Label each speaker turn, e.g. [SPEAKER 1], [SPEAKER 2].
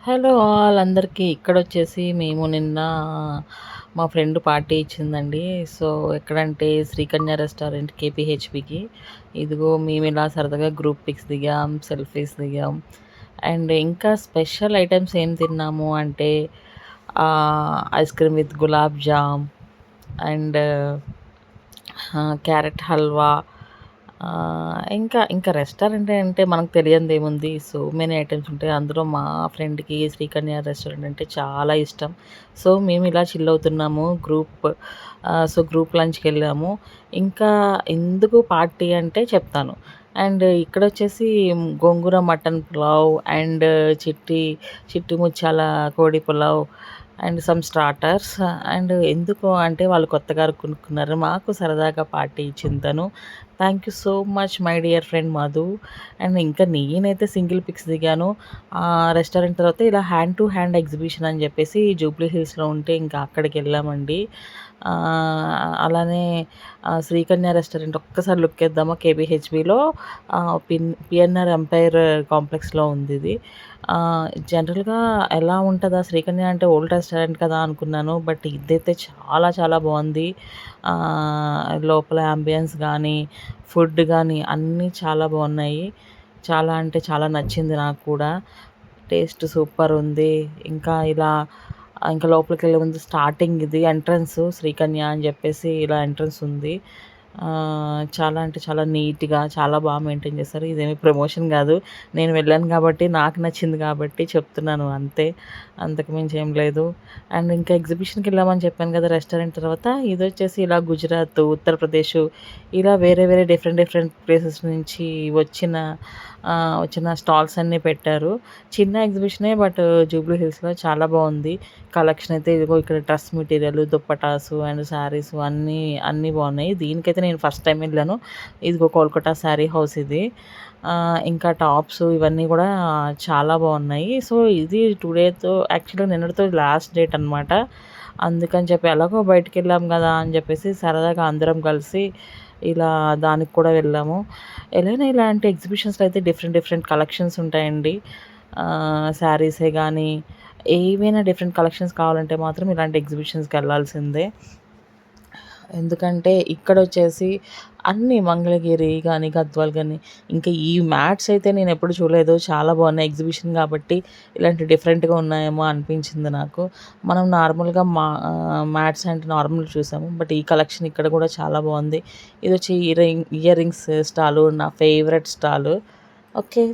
[SPEAKER 1] Hello all అందరికీ. ఇక్కడొచ్చేసి మేము నిన్న మా ఫ్రెండ్ పార్టీ ఇచ్చిందండి. సో, ఎక్కడంటే శ్రీకన్య రెస్టారెంట్ కేపీహెచ్‌బీకి. ఇదిగో మేమిలా సరదాగా గ్రూప్ పిక్స్ దిగాం, సెల్ఫీస్ దిగాం. అండ్ ఇంకా స్పెషల్ ఐటెమ్స్ ఏం తిన్నాము అంటే ice cream with gulab jam and carrot halwa. ఇంకా రెస్టారెంట్ అంటే మనకు తెలియనిదేముంది. సో మెనీ ఐటెమ్స్ ఉంటాయి. అందులో మా ఫ్రెండ్‌కి శ్రీకన్య రెస్టారెంట్ అంటే చాలా ఇష్టం. సో మేము ఇలా చిల్ అవుతున్నాము సో గ్రూప్ లంచ్‌కెళ్ళాము. ఇంకా ఎందుకు పార్టీ అంటే చెప్తాను. అండ్ ఇక్కడొచ్చేసి గోంగూర మటన్ పులావ్ అండ్ చిట్టి చిట్టి ముత్యాల కోడి pulao and some starters. And ఎందుకు అంటే వాళ్ళు కొత్తగా కొనుక్కున్నారు. మాకు సరదాగా పార్టీ ఇచ్చింది తను. Thank you so much my dear friend Madhu. And ఇంకా నేనైతే సింగిల్ పిక్స్ దిగాను. రెస్టారెంట్ తర్వాత ఇలా హ్యాండ్ టు హ్యాండ్ ఎగ్జిబిషన్ అని చెప్పేసి జూబ్లీ హిల్స్‌లో ఉంటే ఇంకా అక్కడికెళ్ళామండి. అలానే శ్రీకన్య రెస్టారెంట్ ఒక్కసారి లుక్ ఏద్దామా కేపీహెచ్‌బీలో పిఎన్ఆర్ ఎంపైర్ కాంప్లెక్స్‌లో ఉందిది. జనరల్‌గా ఎలా ఉంటదా శ్రీకన్య అంటే ఓల్డ్ రెస్టారెంట్ కదా అనుకున్నాను. బట్ ఇదైతే చాలా చాలా బావుంది. లోపల యాంబియన్స్ గానీ, ఫుడ్ గానీ అన్నీ చాలా బావున్నాయి. చాలా అంటే చాలా నచ్చింది నాకు కూడా. టేస్ట్ సూపరుంది. ఇంకా లోపలికెళ్ళే ముందు స్టార్టింగ్ ఇది ఎంట్రన్స్ శ్రీకన్య అని జెప్పేసి ఇలా ఎంట్రన్స్ ఉంది. చాలా అంటే చాలా నీట్‌గా చాలా మెయింటైన్ చేశారు. ఇదేమి ప్రమోషన్ గాదు. నేను వెళ్ళాను గాబట్టి, నాకు నచ్చింది గాబట్టి చెప్తున్నాను అంతే. అంతకు మించి ఏం లేదు. అండ్ ఇంకా ఎగ్జిబిషన్‌కెళ్ళామని చెప్పాను గదా! రెస్టారెంట్ తర్వాత ఇదొచ్చేసి ఇలా గుజరాత్, ఉత్తరప్రదేశ్ ఇలా వేరే వేరే డిఫరెంట్ ప్లేసెస్ నుంచి వచ్చిన స్టాల్స్ అన్నీ పెట్టారు. చిన్న ఎగ్జిబిషనే బట్ జూబ్లీ హిల్స్‌లో చాలా బావుంది. కలెక్షన్ అయితే ఇదిగో ఇక్కడ dress material, dupattas and saris అన్నీ బావున్నాయి. దీనికైతే నేను ఫస్ట్ టైమ్ వెళ్ళాను. ఇదిగో కోల్కతా శారీ హౌస్ ఇది. ఇంకా టాప్స్ ఇవన్నీ గూడా చాలా బావున్నాయి. సో, ఇది టుడేతో యాక్చువల్‌గా నిన్నటితో లాస్ట్ డేట్ అనమాట. అందుకని చెప్పి ఎలాగో బయటికెళ్ళాం గదా! అని జెప్పేసి సరదాగా అందరం కలిసి ఇలా దానికి కూడా వెళ్ళాము. ఎలాగైనా ఇలాంటి ఎగ్జిబిషన్స్‌లో అయితే డిఫరెంట్ కలెక్షన్స్ ఉంటాయండి. శారీసే గానీ, ఏవైనా డిఫరెంట్ కలెక్షన్స్ కావాలంటే మాత్రం ఇలాంటి ఎగ్జిబిషన్స్‌కెళ్ళాల్సిందే. ఎందుకంటే ఇక్కడొచ్చేసి అన్నీ మంగళగిరి గానీ, గద్వాల్ గానీ, ఇంకా ఈ మ్యాట్స్ అయితే నేనెప్పుడు చూడలేదు. చాలా బాగున్నాయి. ఎగ్జిబిషన్ గాబట్టి ఇలాంటి డిఫరెంట్‌గా ఉన్నాయేమో అనిపించింది నాకు. మనం నార్మల్‌గా మ్యాట్స్ అంటే నార్మల్‌గా చూసాము. బట్ ఈ కలెక్షన్ ఇక్కడ గూడా చాలా బావుంది. ఇదొచ్చి ఇయర్ రింగ్స్ స్టాలు. నా ఫేవరెట్ స్టాలు. ఓకే.